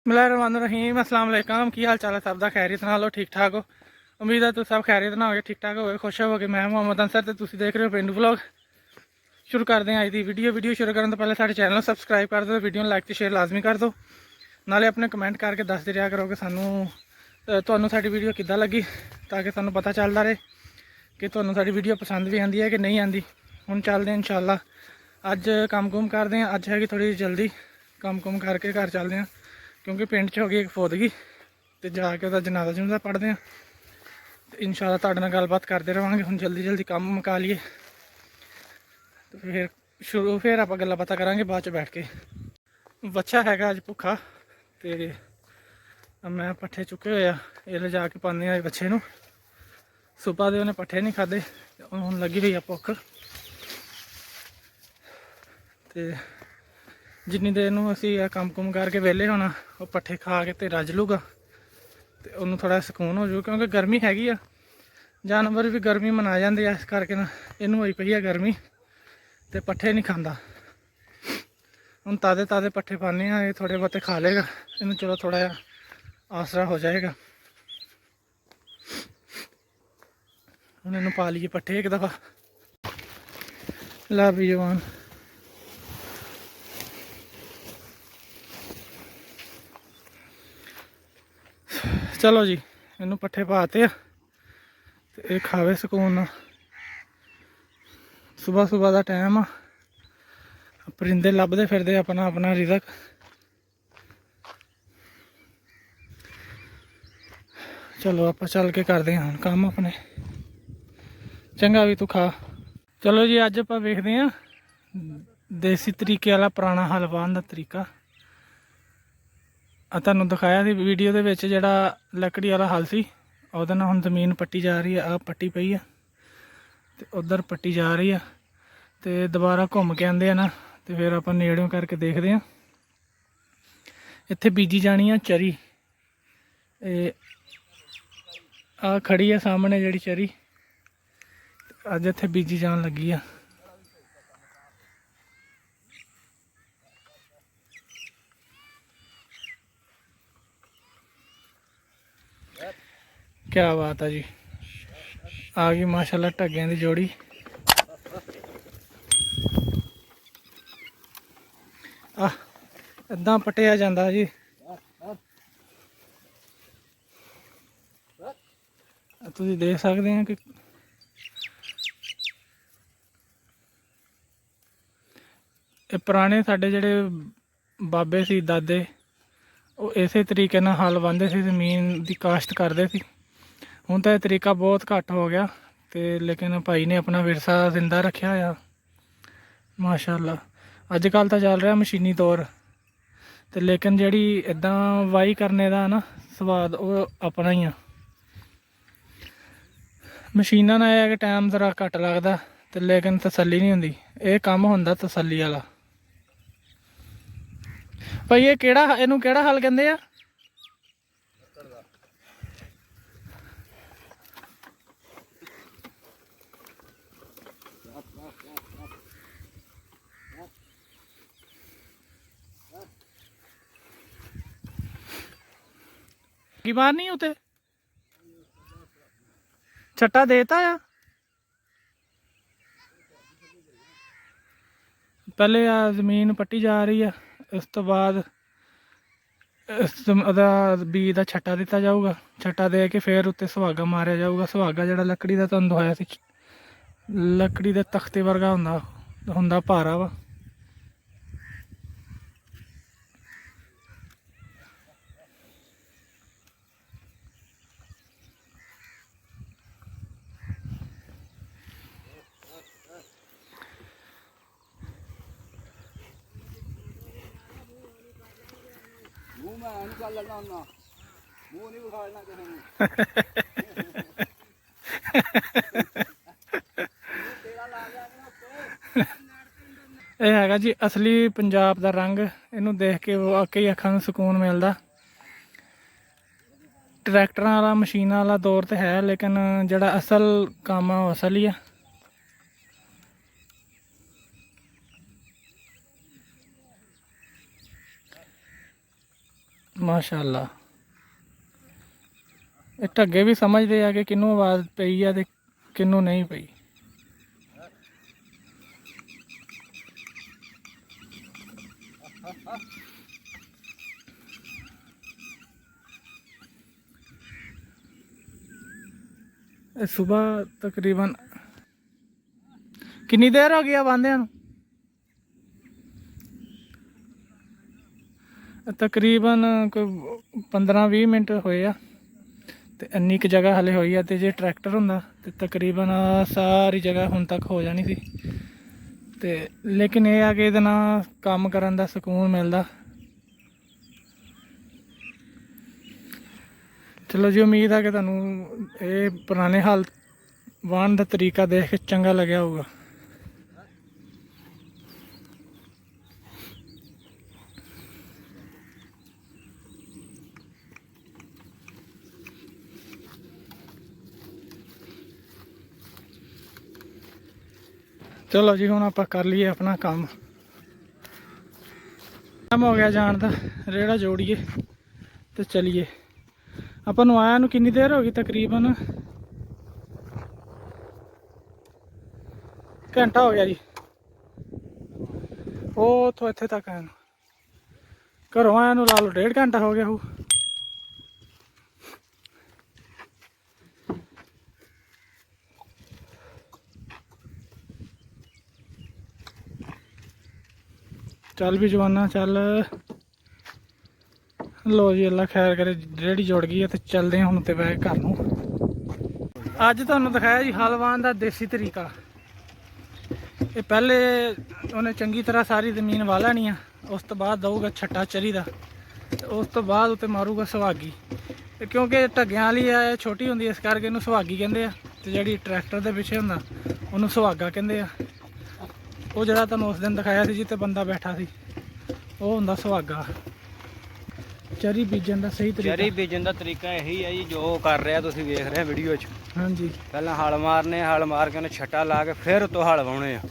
बिस्मिल्लाहिर्रहमानिर्रहीम अस्सलाम वालेकुम। की हाल चाल है सब दा? खैरियत नाल हो, ठीक ठाक हो? उम्मीद है तुम सब खैरियत ना हो, ठीक ठाक हो, खुश हो। मैं मोहम्मद अंसर तो तुम देख रहे हो पेंडू व्लॉग। शुरू करते हैं अज की वीडियो शुरू करने तो पहले साढ़े चैनल को सबसक्राइब कर दो, वीडियो लाइक तो शेयर लाजमी कर दो, नाले अपने कमेंट करके दसते रहा करो कि सानू साडी वीडियो किद्दां लगी, ताकि सानू पता चलता रहे कि तुहानू साडी वीडियो पसंद भी आती है कि नहीं आती। हुण चलते हैं इंशाअल्लाह, अज कम कुम करते हैं। अज हैगी थोड़ी जल्दी, कम कुम करके घर चलते हैं क्योंकि पिंड च हो गई एक फौदगी, तो जाके वह जनाजा जुनाजा पढ़ते हैं। तो इंशाअल्लाह तुहाडे नाल गलबात करते रहांगे। हुण जल्दी जल्दी काम मुका लीए तो फिर आप गल्लां बातां करांगे बाद च बैठ के। बच्चा हैगा अज भुखा, तो मैं पट्ठे चुके हुए आ, ये ले जाके पाने आए बच्चे नूं। सुबह दे उन्हें पट्ठे नहीं खाधे, हुण लगी हुई आ भुख। तो जिन्नी देर नूं असीं कम कुम करके वेले होना, वो पट्ठे खा के तो रज लूगा, तो उन्होंने थोड़ा सुकून हो जाऊगा। क्योंकि गर्मी हैगी आ, जानवर भी गर्मी मना जाते हैं, इस करके ना इनू होई पई है गर्मी, तो पट्ठे नहीं खाता। हम ताज़े ताज़े पट्ठे पाने, ये थोड़े बहुते खा लेगा, इन्हू चलो थोड़ा जहा आसरा हो जाएगा। हम इन्हू पा लीए पट्ठे एक दफ़ा। ला भी जवान चलो जी, इनू पट्ठे पाते तो ये खावे सुकून ना। सुबह सुबह का टाइम आ, परिंदे लभदे फिरदे अपना अपना रिज़क। चलो आप चल के करते हैं काम अपने। चंगा भी तू खा। चलो जी, अज आप वेखते हैं देसी तरीके वाला पुराना हल वाहन का तरीका। तुहानू दिखाया थी वीडियो के विच, जिहड़ा लकड़ी वाला हल सी, उहदे नाल हुण जमीन पट्टी जा रही है। आ पट्टी पई है तो उधर पट्टी जा रही है, तो दोबारा घूम के आते हैं ना, तो फिर आप नेड़ों करके देखते हैं। इत्थे बीजी जानी है चरी, आ खड़ी है सामने जिहड़ी चरी, अज इत्थे बीजी जान लगी है। क्या बात है जी, आ गई माशाल्लाह ढग्गियां की जोड़ी। इदां पट्टिया जाता जी। तुसीं देख सकते हैं कि पुराने साडे जिहड़े बाबे सी दादे, वो इस तरीके नाल हल वाहंदे सी, जमीन की काश्त करते सी। हुण तां तरीका बहुत घट हो गया, तो लेकिन भाई ने अपना विरसा जिंदा रखा होया माशाअल्लाह। अजकल तो चल रहा मशीनी तौर, तो लेकिन जिहड़ी इदां वाही करने का ना स्वाद वो अपना ही आ। मशीनां नाल है कि टाइम जरा घट लगता, तो लेकिन तसल्ली नहीं होंदी। ये काम होंदा तसल्ली वाला। भाई ये केड़ा, इनू केड़ा हल कहंदे आ? की बार नहीं होते छट्टा देता आ। पहले आ जमीन पट्टी जा रही है, उस तो बाद बीज का छट्टा दिता जाऊगा। छट्टा दे के फिर उत्ते सुहागा मारिया जाऊगा। सुहागा जिहड़ा लकड़ी का तुहानू दिखाया सी, लकड़ी के तख्ते वर्गा हुंदा भारा वा। ਇਹ ਹੈਗਾ जी असली पंजाब का रंग। इनू देख के वाकई अखां नूं सुकून मिलता। ट्रैक्टर वाला मशीन वाला दौर तो है, लेकिन जिहड़ा असल काम आ असल ही है। ਮਾਸ਼ਾਅੱਲਾ। ਇਹ ਢੱਗੇ ਵੀ ਸਮਝਦੇ ਆ ਕਿ ਕਿਹਨੂੰ ਆਵਾਜ਼ ਪਈ ਆ ਤੇ ਕਿਹਨੂੰ ਨਹੀਂ ਪਈ। ਸੁਬਹ ਤਕਰੀਬਨ ਕਿੰਨੀ ਦੇਰ ਹੋ ਗਈ ਆ ਵਾਂਦਿਆਂ ਨੂੰ? ਤਕਰੀਬਨ ਕੋਈ 15-20 ਮਿੰਟ ਹੋਏ ਆ ਤੇ ਇੰਨੀ ਕੁ ਜਗ੍ਹਾ ਹਲੇ ਹੋਈ ਆ। ਤੇ ਜੇ ਟਰੈਕਟਰ ਹੁੰਦਾ ਤੇ ਤਕਰੀਬਨ ਸਾਰੀ ਜਗ੍ਹਾ ਹੁਣ ਤੱਕ ਹੋ ਜਾਣੀ ਸੀ। ਤੇ ਲੇਕਿਨ ਇਹ ਆ ਕਿ ਇਹਦੇ ਨਾਲ ਕੰਮ ਕਰਨ ਦਾ ਸਕੂਨ ਮਿਲਦਾ। ਚਲੋ ਜੀ, ਉਮੀਦ ਆ ਕਿ ਤੁਹਾਨੂੰ ਇਹ ਪੁਰਾਣੇ ਹਾਲ ਵਾਹਣ ਦਾ ਤਰੀਕਾ ਦੇਖ ਕੇ ਚੰਗਾ ਲੱਗਿਆ ਹੋਊਗਾ। ਚਲੋ ਜੀ, ਹੁਣ ਆਪਾਂ ਕਰ ਲਈਏ ਆਪਣਾ ਕੰਮ। ਟਾਈਮ ਹੋ ਗਿਆ ਜਾਣ ਦਾ, ਰੇੜਾ ਜੋੜੀਏ ਤੇ ਚਲੀਏ। ਆਪਾਂ ਨੂੰ ਆਇਆ ਨੂੰ ਕਿੰਨੀ ਦੇਰ ਹੋ ਗਈ? ਤਕਰੀਬਨ ਘੰਟਾ ਹੋ ਗਿਆ ਜੀ। ਉਹ ਉੱਥੋਂ ਇੱਥੇ ਤੱਕ ਆਇਆ ਨੂੰ, ਘਰੋਂ ਆਇਆ ਨੂੰ ਲਾ ਲਓ 1.5 ਘੰਟਾ ਹੋ ਗਿਆ ਹੋਊ। ਚੱਲ ਵੀ ਜਵਾਨਾ ਚੱਲ। ਲੋ ਜੀ, ਅੱਲਾ ਖੈਰ ਕਰੇ, ਰੇਹੜੀ ਜੁੜ ਗਈ ਹੈ ਤੇ ਚੱਲਦੇ ਹਾਂ ਹੁਣ ਤੇ ਬੈ ਘਰ ਨੂੰ। ਅੱਜ ਤੁਹਾਨੂੰ ਦਿਖਾਇਆ ਜੀ ਹਲ ਵਾਹਣ ਦਾ ਦੇਸੀ ਤਰੀਕਾ। ਇਹ ਪਹਿਲੇ ਉਹਨੇ ਚੰਗੀ ਤਰ੍ਹਾਂ ਸਾਰੀ ਜ਼ਮੀਨ ਵਾਹ ਲੈਣੀ ਆ, ਉਸ ਤੋਂ ਬਾਅਦ ਦਊਗਾ ਛੱਟਾ ਚਰੀ ਦਾ, ਤੇ ਉਸ ਤੋਂ ਬਾਅਦ ਉੱਤੇ ਮਾਰੂਗਾ ਸੁਹਾਗੀ। ਤੇ ਕਿਉਂਕਿ ਢੱਗਿਆਂ ਵਾਲੀ ਆ ਛੋਟੀ ਹੁੰਦੀ, ਇਸ ਕਰਕੇ ਇਹਨੂੰ ਸੁਹਾਗੀ ਕਹਿੰਦੇ ਆ। ਤੇ ਜਿਹੜੀ ਟਰੈਕਟਰ ਦੇ ਪਿੱਛੇ ਹੁੰਦਾ ਉਹਨੂੰ ਸੁਹਾਗਾ ਕਹਿੰਦੇ ਆ। ਉਹ ਜਿਹੜਾ ਤੁਹਾਨੂੰ ਉਸ ਦਿਨ ਦਿਖਾਇਆ ਸੀ ਜਿੱਥੇ ਬੰਦਾ ਬੈਠਾ ਸੀ, ਉਹ ਹੁੰਦਾ ਸੁਹਾਗਾ। ਚਰੀ ਬੀਜਣ ਦਾ ਸਹੀ ਤਰੀਕਾ, ਚਰੀ ਬੀਜਣ ਦਾ ਤਰੀਕਾ ਇਹੀ ਹੈ ਜੀ ਜੋ ਕਰ ਰਿਹਾ ਤੁਸੀਂ ਵੇਖ ਰਹੇ ਵੀਡੀਓ 'ਚ। ਹਾਂਜੀ, ਪਹਿਲਾਂ ਹਲ ਮਾਰਨੇ, ਹਲ ਮਾਰ ਕੇ ਉਹਨੇ ਛੱਟਾ ਲਾ ਕੇ ਫਿਰ ਉੱਤੋਂ ਹਲ ਵਾਹੁਣੇ ਆ,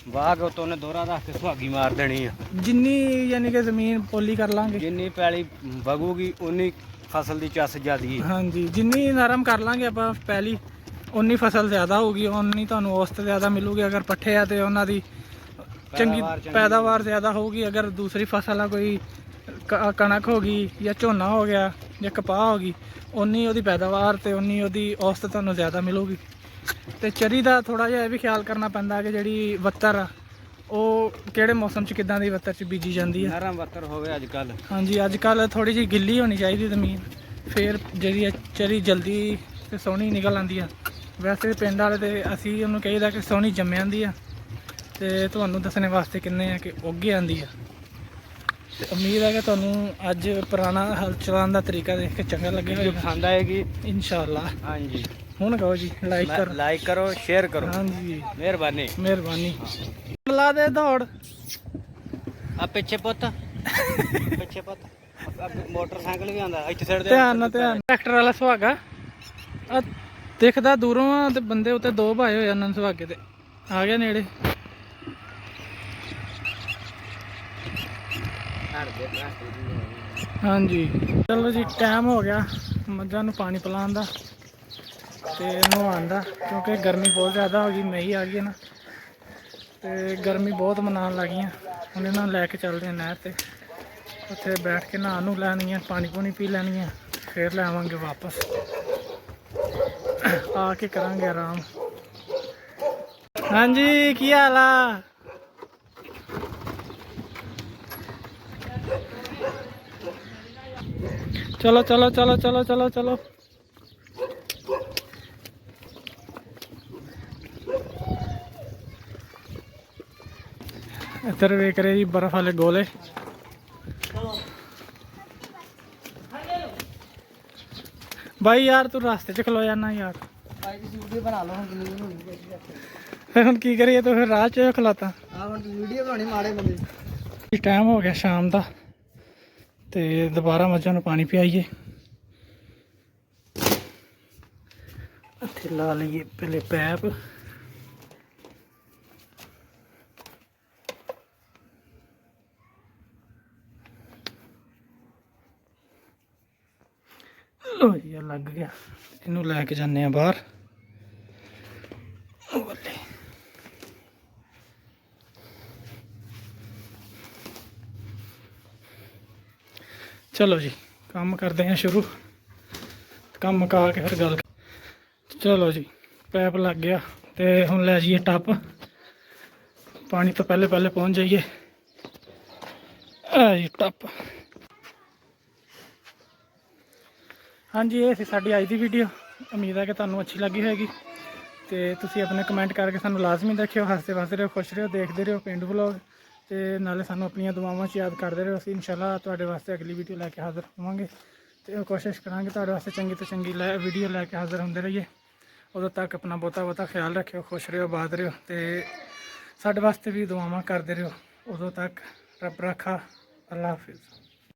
ਵਾਹ ਕੇ ਉੱਤੋਂ ਉਹਨੇ ਦੋਹਰਾ ਰੱਖ ਕੇ ਸੁਹਾਗੀ ਮਾਰ ਦੇਣੀ ਆ। ਜਿੰਨੀ ਯਾਨੀ ਕਿ ਜ਼ਮੀਨ ਪੋਲੀ ਕਰ ਲਾਂਗੇ, ਜਿੰਨੀ ਪੈਲੀ ਵਗੂਗੀ ਉਨੀ ਫਸਲ ਦੀ ਚੱਸ ਜ਼ਿਆਦੀ। ਹਾਂਜੀ, ਜਿੰਨੀ ਨਰਮ ਕਰ ਲਾਂਗੇ ਆਪਾਂ ਪੈਲੀ, ਉਨੀ ਫਸਲ ਜ਼ਿਆਦਾ ਹੋਊਗੀ, ਉਨੀ ਤੁਹਾਨੂੰ ਔਸਤ ਜ਼ਿਆਦਾ ਮਿਲੂਗੀ। ਅਗਰ ਪੱਠੇ ਆ ਤੇ ਉਹਨਾਂ ਦੀ ਚੰਗੀ ਪੈਦਾਵਾਰ ਜ਼ਿਆਦਾ ਹੋਊਗੀ। ਅਗਰ ਦੂਸਰੀ ਫਸਲ ਆ, ਕੋਈ ਕਣਕ ਹੋ ਗਈ ਜਾਂ ਝੋਨਾ ਹੋ ਗਿਆ ਜਾਂ ਕਪਾਹ ਹੋ ਗਈ, ਉਨੀ ਉਹਦੀ ਪੈਦਾਵਾਰ ਤੇ ਉਨੀ ਉਹਦੀ ਔਸਤ ਤੁਹਾਨੂੰ ਜ਼ਿਆਦਾ ਮਿਲੂਗੀ। ਤੇ ਚਰੀ ਦਾ ਥੋੜਾ ਜਿਹਾ ਇਹ ਵੀ ਖਿਆਲ ਕਰਨਾ ਪੈਂਦਾ ਕਿ ਜਿਹੜੀ ਵੱਤਰ ਆ ਉਹ ਕਿਹੜੇ ਮੌਸਮ 'ਚ ਕਿੱਦਾਂ ਦੀ ਵੱਤਰ 'ਚ ਬੀਜੀ ਜਾਂਦੀ ਹੈ। ਨਰਮ ਵੱਤਰ ਹੋਵੇ ਅੱਜ ਕੱਲ੍ਹ। ਹਾਂਜੀ, ਅੱਜ ਕੱਲ੍ਹ ਥੋੜੀ ਜਿਹੀ ਗਿੱਲੀ ਹੋਣੀ ਚਾਹੀਦੀ ਜ਼ਮੀਨ, ਫਿਰ ਜਿਹੜੀ ਚਰੀ ਜਲਦੀ ਤੇ ਸੋਹਣੀ ਨਿਕਲ ਆਉਂਦੀ ਆ। ਵੈਸੇ ਪਿੰਡ ਵਾਲੇ ਤੇ ਅਸੀਂ ਉਹਨੂੰ ਕਹੀਦਾ ਕਿ ਸੋਹਣੀ ਜੰਮ ਜਾਂਦੀ ਆ, ਤੇ ਤੁਹਾਨੂੰ ਦੱਸਣੇ ਵਾਸਤੇ ਕਿੰਨੇ ਆ ਕਿ ਉੱਗ ਆਉਂਦੀ ਆ। ਤੇ ਉਮੀਦ ਹੈ ਕਿ ਤੁਹਾਨੂੰ ਅੱਜ ਪੁਰਾਣਾ ਹਲ ਚਲਾਉਣ ਦਾ ਤਰੀਕਾ ਦੇਖ ਕੇ ਚੰਗਾ ਲੱਗਿਆ ਹੋਵੇਗਾ, ਪਸੰਦ ਆਏਗੀ ਇਨਸ਼ਾਅੱਲਾ। ਹਾਂਜੀ, ਹੁਣ ਕਹੋ ਜੀ, ਲਾਈਕ ਕਰੋ, ਸ਼ੇਅਰ ਕਰੋ। ਹਾਂਜੀ, ਮਿਹਰਬਾਨੀ। ਲਾ ਦੇ ਦੌੜ ਆ ਪਿੱਛੇ ਪੁੱਤ, ਪਿੱਛੇ ਪੁੱਤ। ਮੋਟਰਸਾਈਕਲ ਵੀ ਆਉਂਦਾ ਇੱਥੇ ਸਾਈਡ ਤੇ। ਧਿਆਨ ਨਾਲ, ਟਰੈਕਟਰ ਵਾਲਾ ਸੁਹਾਗਾ ਆ ਦਿਖਦਾ ਦੂਰੋਂ ਆ, ਤੇ ਬੰਦੇ ਉੱਤੇ ਦੋ ਭਾਏ ਹੋਏ ਉਹਨਾਂ ਸੁਹਾਗੇ ਤੇ ਆ ਗਿਆ ਨੇੜੇ। ਹਾਂਜੀ, ਚਲੋ ਜੀ, ਟਾਈਮ ਹੋ ਗਿਆ ਮੱਝਾਂ ਨੂੰ ਪਾਣੀ ਪਿਲਾਉਣ ਦਾ ਤੇ ਨਹਾਉਣ ਦਾ, ਕਿਉਂਕਿ ਗਰਮੀ ਬਹੁਤ ਜ਼ਿਆਦਾ ਹੋ ਗਈ। ਮਈ ਆ ਗਈ ਨਾ, ਤੇ ਗਰਮੀ ਬਹੁਤ ਮਨਾਉਣ ਲੱਗੀਆਂ। ਹੁਣ ਇਹਨਾਂ ਨੂੰ ਲੈ ਕੇ ਚੱਲਦੇ ਆ ਨਹਿਰ ਤੇ, ਉੱਥੇ ਬੈਠ ਕੇ ਨਹਾ ਨੂੰ ਲੈਣੀ ਆ, ਪਾਣੀ ਪੂਣੀ ਪੀ ਲੈਣੀ ਆ, ਫਿਰ ਲੈ ਆਵਾਂਗੇ ਵਾਪਸ। ਆ ਕੇ ਕਰਾਂਗੇ ਆਰਾਮ। ਹਾਂਜੀ, ਕੀ ਹਾਲ ਆ? ਚਲੋ ਚਲੋ ਚਲੋ ਚਲੋ ਚਲੋ ਚਲੋ। ਇੱਧਰ ਵੇਖ ਰਹੇ ਜੀ ਬਰਫ਼ ਵਾਲੇ ਗੋਲੇ। भाई यार तू रास्ते च खलो जाना यार। वीडियो बना लो ਹੁਣ ਕੀ ਕਰੀਏ ਤੂੰ ਫਿਰ ਰਾਹ 'ਚ ਖਲਾਤਾ। ਹੁਣ ਵੀਡੀਓ ਬਣਾਉਣੀ ਮਾੜੇ ਬੰਦੇ। ਟਾਈਮ ਹੋ ਗਿਆ ਸ਼ਾਮ ਦਾ ਤੇ ਦੁਬਾਰਾ ਮੱਝਾਂ ਨੂੰ ਪਾਣੀ ਪਿਆਈਏ। ਇੱਥੇ ਲਾ ਲਈਏ ਪਹਿਲੇ ਪੈਪ। ਲੋ ਜੀ ਇਹ ਲੱਗ ਗਿਆ, ਇਹਨੂੰ ਲੈ ਕੇ ਜਾਂਦੇ ਆ ਬਾਹਰ। ਉਹ ਬੱਲੇ ਚਲੋ ਜੀ ਕੰਮ ਕਰਦੇ ਹਾਂ ਸ਼ੁਰੂ। ਕੰਮ ਮੁਕਾ ਕੇ ਫਿਰ ਗੱਲ। ਚਲੋ ਜੀ ਪੈਪ ਲੱਗ ਗਿਆ ਤੇ ਹੁਣ ਲੈ ਜਾਈਏ ਟੱਪ। ਪਾਣੀ ਤੋਂ ਪਹਿਲੇ ਪਹੁੰਚ ਜਾਈਏ। ਆ ਜੀ ਟੱਪ। ਹਾਂਜੀ ਇਹ ਸੀ ਸਾਡੀ ਅੱਜ ਦੀ ਵੀਡੀਓ। ਉਮੀਦ ਹੈ ਕਿ ਤੁਹਾਨੂੰ ਅੱਛੀ ਲੱਗੀ ਹੋਏਗੀ ਤੇ ਤੁਸੀਂ ਆਪਣੇ ਕਮੈਂਟ ਕਰਕੇ ਸਾਨੂੰ ਲਾਜ਼ਮੀ ਦੱਸਿਓ। ਹੱਸਦੇ ਵਸਦੇ ਰਹੋ, ਖੁਸ਼ ਰਹੋ, ਦੇਖਦੇ ਰਹੋ ਪੇਂਡੂ ਵਲੌਗ ਤੇ ਨਾਲੇ ਸਾਨੂੰ ਆਪਣੀਆਂ ਦੁਆਵਾਂ 'ਚ ਯਾਦ ਕਰਦੇ ਰਹੋ। ਅਸੀਂ ਇਨਸ਼ਾਅੱਲਾ ਤੁਹਾਡੇ ਵਾਸਤੇ ਅਗਲੀ ਵੀਡੀਓ ਲੈ ਕੇ ਹਾਜ਼ਰ ਹੋਵਾਂਗੇ ਤੇ ਕੋਸ਼ਿਸ਼ ਕਰਾਂਗੇ ਤੁਹਾਡੇ ਵਾਸਤੇ ਚੰਗੀ ਤੋਂ ਚੰਗੀ ਵੀਡੀਓ ਲੈ ਕੇ ਹਾਜ਼ਰ ਹੁੰਦੇ ਰਹੀਏ। ਉਦੋਂ ਤੱਕ ਆਪਣਾ ਬਹੁਤਾ ਖਿਆਲ ਰੱਖਿਓ, ਖੁਸ਼ ਰਹੋ, ਆਬਾਦ ਰਹੋ ਤੇ ਸਾਡੇ ਵਾਸਤੇ ਵੀ ਦੁਆਵਾਂ ਕਰਦੇ ਰਹੋ। ਉਦੋਂ ਤੱਕ ਰੱਬ ਰੱਖਾ। ਅੱਲਾ ਹਾਫਿਜ਼।